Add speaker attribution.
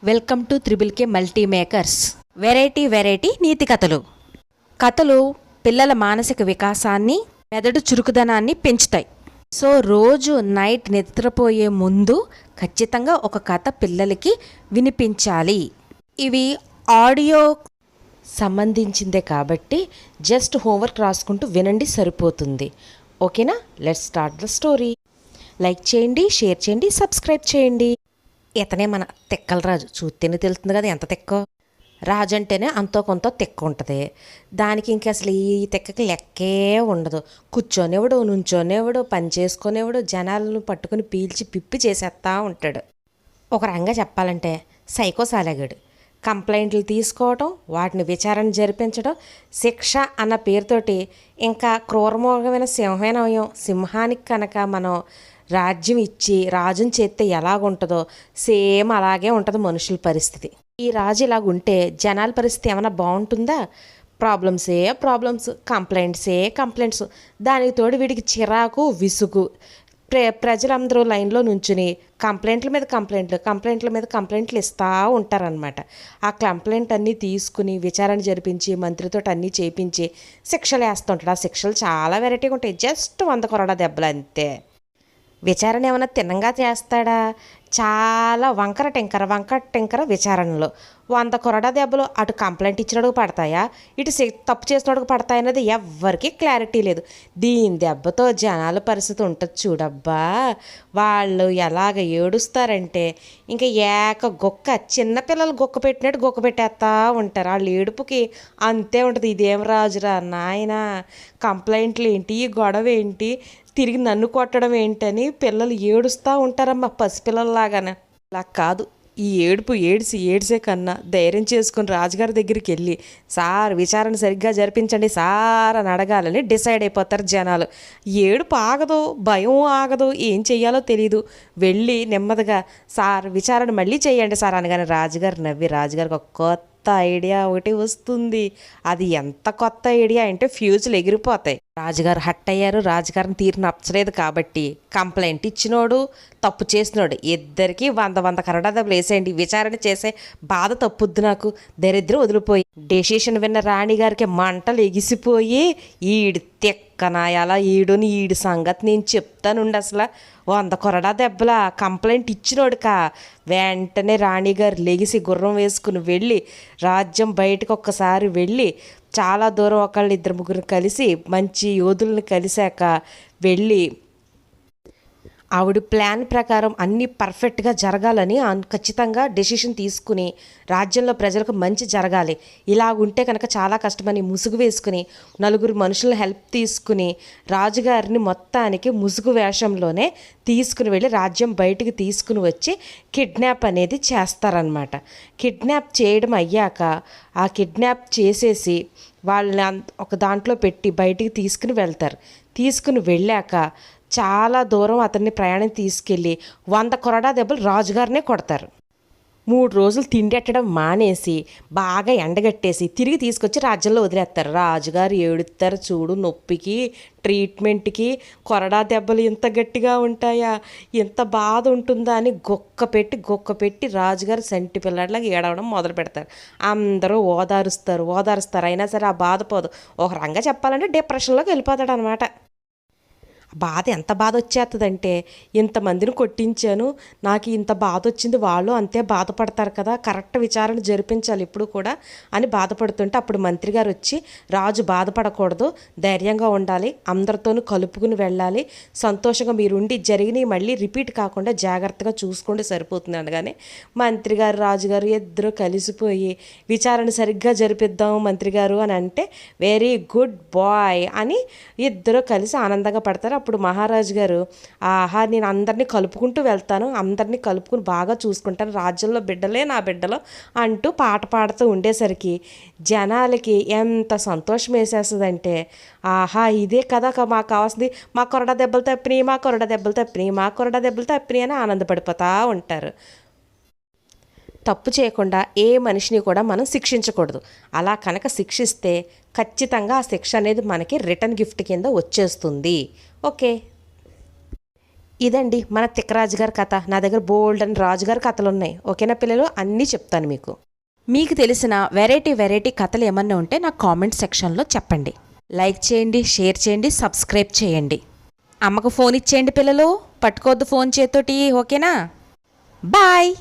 Speaker 1: Welcome to triple K multi makers. Variety నీతి కథలు. కథలు పిల్లల మానసిక వికాసాన్ని, మెదడు చురుకుదనాన్ని పెంచుతాయి. సో రోజు నైట్ నిద్రపోయే ముందు ఖచ్చితంగా ఒక కథ పిల్లలకి వినిపించాలి. ఇవి ఆడియో సంబంధించిందే కాబట్టి జస్ట్ హోంవర్క్ రాసుకుంటూ వినండి, సరిపోతుంది. ఓకేనా? Let's start the story. Like చేయండి, షేర్ చేయండి, సబ్స్క్రైబ్ చేయండి. ఇతనే మన తెక్కల రాజు. చూస్తేనే తెలుస్తుంది కదా ఎంత తెక్కో. రాజు అంటేనే అంతో కొంత తెక్క ఉంటుంది. దానికి ఇంక అసలు ఈ తెక్కకి లెక్కే ఉండదు. కూర్చొనేవాడు, నుంచోనేవాడు, పని చేసుకునేవాడు, జనాలను పట్టుకుని పీల్చి పిప్పి చేసేస్తా ఉంటాడు. ఒక రంగా చెప్పాలంటే సైకో సాలెగాడు. కంప్లైంట్లు తీసుకోవటం, వాటిని విచారణ జరిపించడం, శిక్ష అన్న పేరుతోటి ఇంకా క్రూరమృగమైన సింహనయం. సింహానికి కనుక మనం రాజ్యం ఇచ్చి రాజుని చేస్తే ఎలాగుంటుందో సేమ్ అలాగే ఉంటుంది మనుషుల పరిస్థితి. ఈ రాజు ఇలాగుంటే జనాల పరిస్థితి ఏమైనా బాగుంటుందా? Problems, complaints. దానికి తోడు వీడికి చిరాకు, విసుగు. ప్రజలందరూ లైన్లో నుంచుని కంప్లైంట్ల మీద కంప్లైంట్లు ఇస్తూ ఉంటారనమాట. ఆ కంప్లైంట్ అన్నీ తీసుకుని విచారణ జరిపించి మంత్రితో అన్నీ చేయించి శిక్షలు వేస్తుంటాడు. ఆ శిక్షలు చాలా వెరైటీగా ఉంటాయి. జస్ట్ 100 కొరడా దెబ్బలు అంతే. విచారణ ఏమైనా తిన్నంగా చేస్తాడా? చాలా వంకర టెంకర విచారణలో 100 కొరడా దెబ్బలు అటు కంప్లైంట్ ఇచ్చినోడికి పడతాయా, ఇటు తప్పు చేసినోడికి పడతాయన్నది ఎవ్వరికీ క్లారిటీ లేదు. దీని దెబ్బతో జనాల పరిస్థితి ఉంటుంది చూడబ్బా. వాళ్ళు ఎలాగ ఏడుస్తారంటే ఇంకా చిన్నపిల్లలు గొక్క పెట్టినట్టు గొక్క పెట్టేస్తా ఉంటారు. వాళ్ళ ఏడుపుకి అంతే ఉంటుంది. ఇదేం రాజురా నాయన, కంప్లైంట్లు ఏంటి, గొడవ ఏంటి, తిరిగి నన్ను కొట్టడం ఏంటని పిల్లలు ఏడుస్తూ ఉంటారమ్మా, పసిపిల్లల్లాగానే. అలా కాదు, ఈ ఏడ్సే కన్నా ధైర్యం చేసుకుని రాజుగారి దగ్గరికి వెళ్ళి సార్ విచారణ సరిగ్గా జరిపించండి సార్ అని అడగాలని డిసైడ్ అయిపోతారు జనాలు. ఏడుపు ఆగదు, భయం ఆగదు, ఏం చెయ్యాలో తెలీదు. వెళ్ళి నెమ్మదిగా సార్ విచారణ మళ్ళీ చేయండి సార్ అనగానే రాజుగారు నవ్వి రాజుగారికి ఒక కొత్త ఐడియా ఒకటి వస్తుంది. అది ఎంత కొత్త ఐడియా అంటే ఫ్యూజులు ఎగిరిపోతాయి. రాజుగారు హట్ అయ్యారు. రాజుగారిని తీరు నచ్చలేదు కాబట్టి కంప్లైంట్ ఇచ్చినోడు, తప్పు చేసినోడు ఇద్దరికి 100 కొరడా దెబ్బలు వేసేయండి. విచారణ చేసే బాధ తప్పుద్దు నాకు, దరిద్రం వదిలిపోయి. డెసిషన్ విన్న రాణిగారికి మంటలు ఎగిసిపోయి తెక్కనాయాల ఈడుని ఈడి సంగతి నేను చెప్తానుండి. అసలు 100 కొరడా దెబ్బల కంప్లైంట్ ఇచ్చినోడుకా. వెంటనే రాణిగారు లెగిసి గుర్రం వేసుకుని వెళ్ళి రాజ్యం బయటకు ఒక్కసారి వెళ్ళి చాలా దూరం ఒకళ్ళు 2-3 కలిసి మంచి యోధులను కలిశాక వెళ్ళి ఆవిడ ప్లాన్ ప్రకారం అన్నీ పర్ఫెక్ట్గా జరగాలని ఖచ్చితంగా డెసిషన్ తీసుకుని రాజ్యంలో ప్రజలకు మంచి జరగాలి, ఇలాగుంటే కనుక చాలా కష్టమని ముసుగు వేసుకుని 4 మనుషుల హెల్ప్ తీసుకుని రాజుగారిని మొత్తానికి ముసుగు వేషంలోనే తీసుకుని వెళ్ళి రాజ్యం బయటికి తీసుకుని వచ్చి కిడ్నాప్ అనేది చేస్తారనమాట. కిడ్నాప్ చేయడం అయ్యాక ఆ కిడ్నాప్ చేసేసి వాళ్ళని ఒక దాంట్లో పెట్టి బయటికి తీసుకుని వెళ్తారు. తీసుకుని వెళ్ళాక చాలా దూరం అతన్ని ప్రయాణం తీసుకెళ్ళి 100 కొరడా దెబ్బలు రాజుగారినే కొడతారు. 3 రోజులు తిండెట్టడం మానేసి బాగా ఎండగట్టేసి తిరిగి తీసుకొచ్చి రాజ్యంలో వదిలేస్తారు. రాజుగారు ఏడుస్తారు చూడు, నొప్పికి ట్రీట్మెంట్కి. కొరడా దెబ్బలు ఇంత గట్టిగా ఉంటాయా, ఇంత బాధ ఉంటుందా అని గొక్క పెట్టి రాజుగారు సంటి పిల్లడిలాగా ఏడవడం మొదలు పెడతారు. అందరూ ఓదారుస్తారు. అయినా సరే ఆ బాధ పోదు. ఒక రంగా చెప్పాలంటే డిప్రెషన్లోకి వెళ్ళిపోతాడు అనమాట. బాధ ఎంత బాధ వచ్చేస్తుందంటే, ఇంతమందిని కొట్టించాను, నాకు ఇంత బాధ వచ్చింది, వాళ్ళు అంతే బాధపడతారు కదా, కరెక్ట్ విచారణ జరిపించాలి ఇప్పుడు కూడా అని బాధపడుతుంటే అప్పుడు మంత్రి గారు వచ్చి రాజు బాధపడకూడదు, ధైర్యంగా ఉండాలి, అందరితోనూ కలుపుకుని వెళ్ళాలి, సంతోషంగా మీరుండి జరిగినవి మళ్ళీ రిపీట్ కాకుండా జాగ్రత్తగా చూసుకోండి సరిపోతుంది అనగానే మంత్రి గారు రాజుగారు ఇద్దరు కలిసిపోయి విచారణ సరిగ్గా జరిపిద్దాం మంత్రి గారు అని అంటే వెరీ గుడ్ బాయ్ అని ఇద్దరు కలిసి ఆనందంగా పడతారు. అప్పుడు మహారాజు గారు నేను అందరినీ కలుపుకుంటూ వెళ్తాను, అందరినీ కలుపుకుని బాగా చూసుకుంటాను, రాజ్యంలో బిడ్డలే నా బిడ్డలు అంటూ పాట పాడుతూ ఉండేసరికి జనాలకి ఎంత సంతోషం వేసేస్తుందంటే, ఇదే కదా మాకు కావాల్సింది, మా కొరడా దెబ్బలు తప్పినాయి అని ఆనందపడిపోతూ ఉంటారు. తప్పు చేయకుండా ఏ మనిషిని కూడా మనం శిక్షించకూడదు. అలా కనుక శిక్షిస్తే ఖచ్చితంగా ఆ శిక్ష అనేది మనకి రిటర్న్ గిఫ్ట్ కింద వచ్చేస్తుంది. ఓకే. ఇదండి మన తిక్కరాజు గారి కథ. నా దగ్గర బోల్డ్ అని రాజుగారి కథలు ఉన్నాయి. ఓకేనా పిల్లలు, అన్నీ చెప్తాను మీకు. మీకు తెలిసిన వెరైటీ కథలు ఏమన్నా ఉంటే నాకు కామెంట్ సెక్షన్లో చెప్పండి. లైక్ చేయండి, షేర్ చేయండి, సబ్స్క్రైబ్ చేయండి. అమ్మకు ఫోన్ ఇచ్చేయండి పిల్లలు, పట్టుకోవద్దు ఫోన్ చేత్తోటి. ఓకేనా, బాయ్.